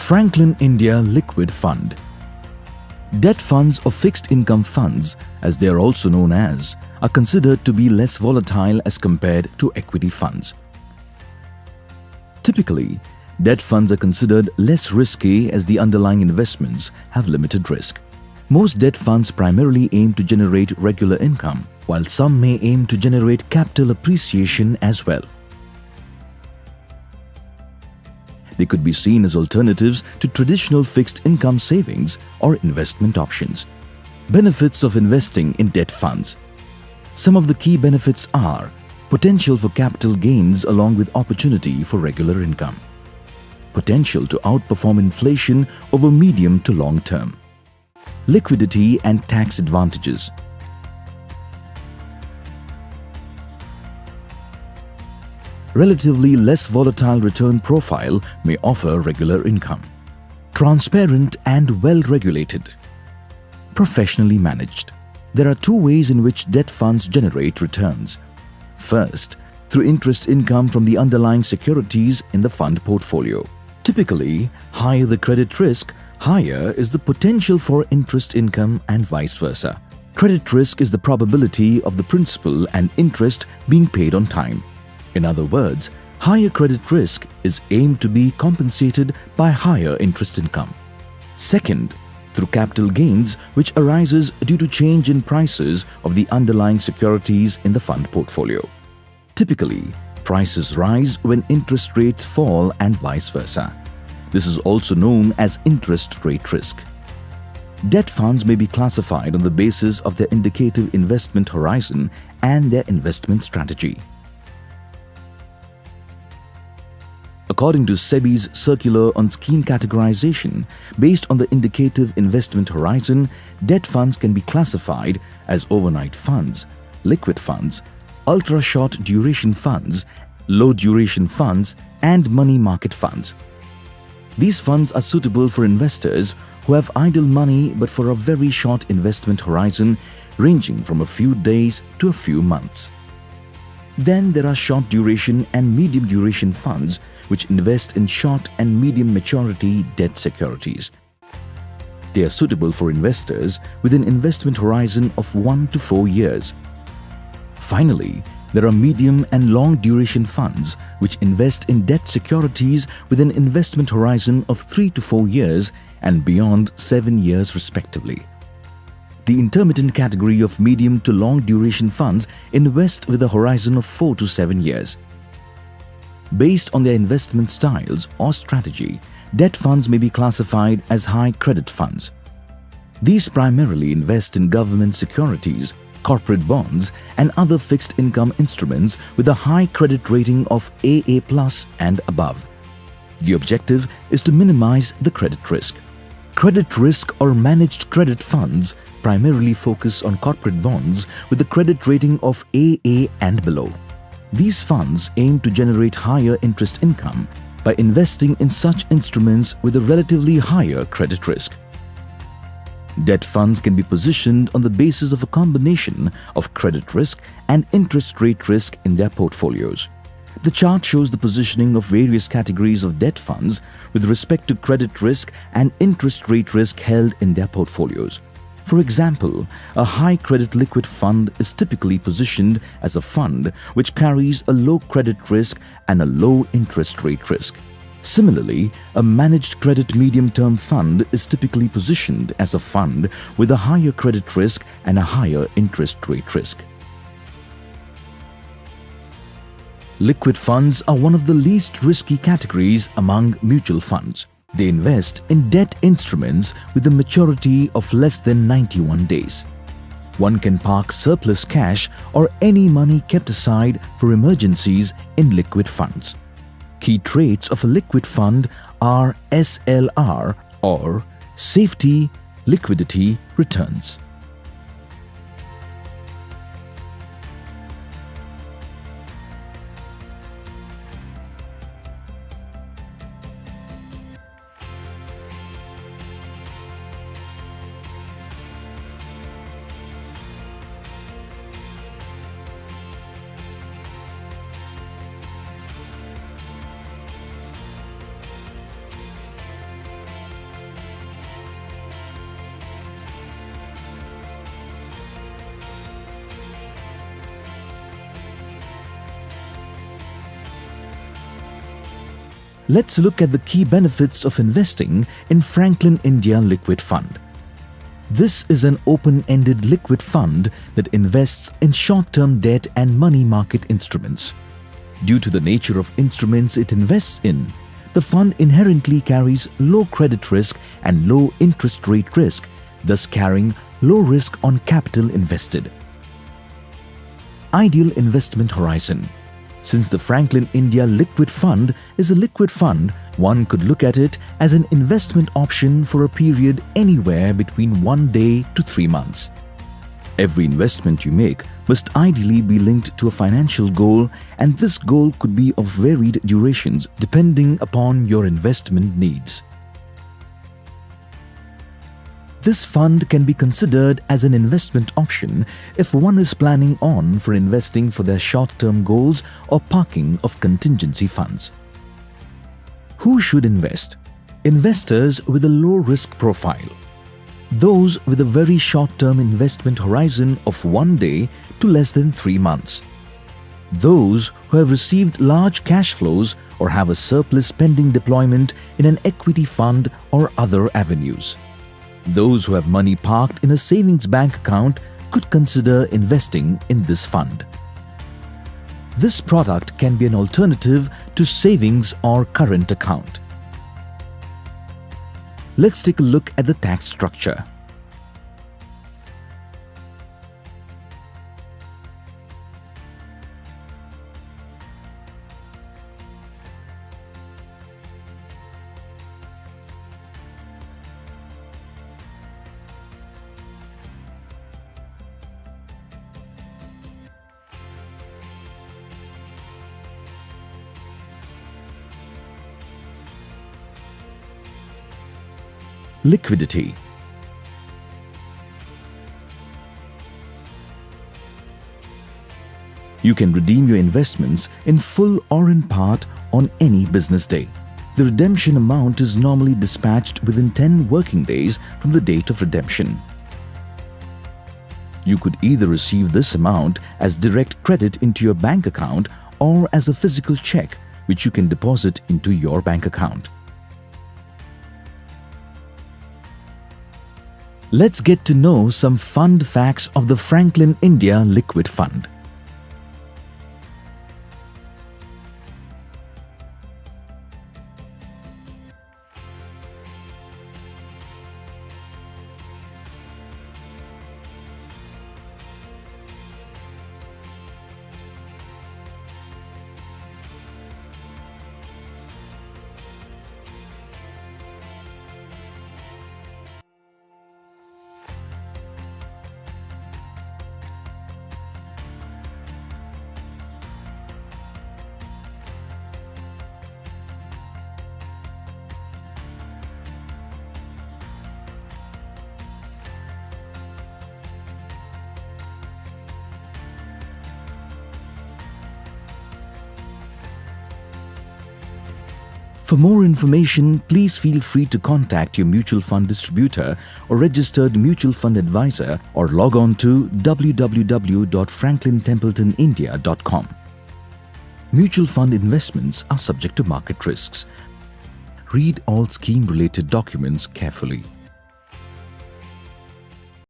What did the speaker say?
Franklin India Liquid Fund. Debt funds or fixed income funds, as they are also known as, are considered to be less volatile as compared to equity funds. Typically, debt funds are considered less risky as the underlying investments have limited risk. Most debt funds primarily aim to generate regular income, while some may aim to generate capital appreciation as well. They could be seen as alternatives to traditional fixed income savings or investment options. Benefits of investing in debt funds. Some of the key benefits are potential for capital gains along with opportunity for regular income, potential to outperform inflation over medium to long term, liquidity and tax advantages. Relatively less volatile return profile may offer regular income. Transparent and well-regulated. Professionally managed. There are two ways in which debt funds generate returns. First, through interest income from the underlying securities in the fund portfolio. Typically, higher the credit risk, higher is the potential for interest income and vice versa. Credit risk is the probability of the principal and interest being paid on time. In other words, higher credit risk is aimed to be compensated by higher interest income. Second, through capital gains which arises due to change in prices of the underlying securities in the fund portfolio. Typically, prices rise when interest rates fall and vice versa. This is also known as interest rate risk. Debt funds may be classified on the basis of their indicative investment horizon and their investment strategy. According to SEBI's circular on scheme categorization, based on the indicative investment horizon, debt funds can be classified as overnight funds, liquid funds, ultra-short duration funds, low-duration funds, and money market funds. These funds are suitable for investors who have idle money but for a very short investment horizon ranging from a few days to a few months. Then there are short duration and medium duration funds which invest in short and medium maturity debt securities. They are suitable for investors with an investment horizon of 1 to 4 years. Finally, there are medium and long duration funds which invest in debt securities with an investment horizon of 3 to 4 years and beyond 7 years respectively. The intermittent category of medium to long duration funds invest with a horizon of 4 to 7 years. Based on their investment styles or strategy, debt funds may be classified as high credit funds. These primarily invest in government securities, corporate bonds, and other fixed income instruments with a high credit rating of AA+ and above. The objective is to minimize the credit risk. Credit risk or managed credit funds primarily focus on corporate bonds with a credit rating of AA and below. These funds aim to generate higher interest income by investing in such instruments with a relatively higher credit risk. Debt funds can be positioned on the basis of a combination of credit risk and interest rate risk in their portfolios. The chart shows the positioning of various categories of debt funds with respect to credit risk and interest rate risk held in their portfolios. For example, a high credit liquid fund is typically positioned as a fund which carries a low credit risk and a low interest rate risk. Similarly, a managed credit medium-term fund is typically positioned as a fund with a higher credit risk and a higher interest rate risk. Liquid funds are one of the least risky categories among mutual funds. They invest in debt instruments with a maturity of less than 91 days. One can park surplus cash or any money kept aside for emergencies in liquid funds. Key traits of a liquid fund are SLR or Safety, Liquidity, Returns. Let's look at the key benefits of investing in Franklin India Liquid Fund. This is an open-ended liquid fund that invests in short-term debt and money market instruments. Due to the nature of instruments it invests in, the fund inherently carries low credit risk and low interest rate risk, thus carrying low risk on capital invested. Ideal investment horizon. Since the Franklin India Liquid Fund is a liquid fund, one could look at it as an investment option for a period anywhere between 1 day to 3 months. Every investment you make must ideally be linked to a financial goal, and this goal could be of varied durations depending upon your investment needs. This fund can be considered as an investment option if one is planning on for investing for their short-term goals or parking of contingency funds. Who should invest? Investors with a low risk profile. Those with a very short-term investment horizon of 1 day to less than 3 months. Those who have received large cash flows or have a surplus pending deployment in an equity fund or other avenues. Those who have money parked in a savings bank account could consider investing in this fund. This product can be an alternative to savings or current account. Let's take a look at the tax structure. Liquidity. You can redeem your investments in full or in part on any business day. The redemption amount is normally dispatched within 10 working days from the date of redemption. You could either receive this amount as direct credit into your bank account or as a physical check which you can deposit into your bank account. Let's get to know some fund facts of the Franklin India Liquid Fund. For more information, please feel free to contact your mutual fund distributor or registered mutual fund advisor or log on to www.franklintempletonindia.com. Mutual fund investments are subject to market risks. Read all scheme-related documents carefully.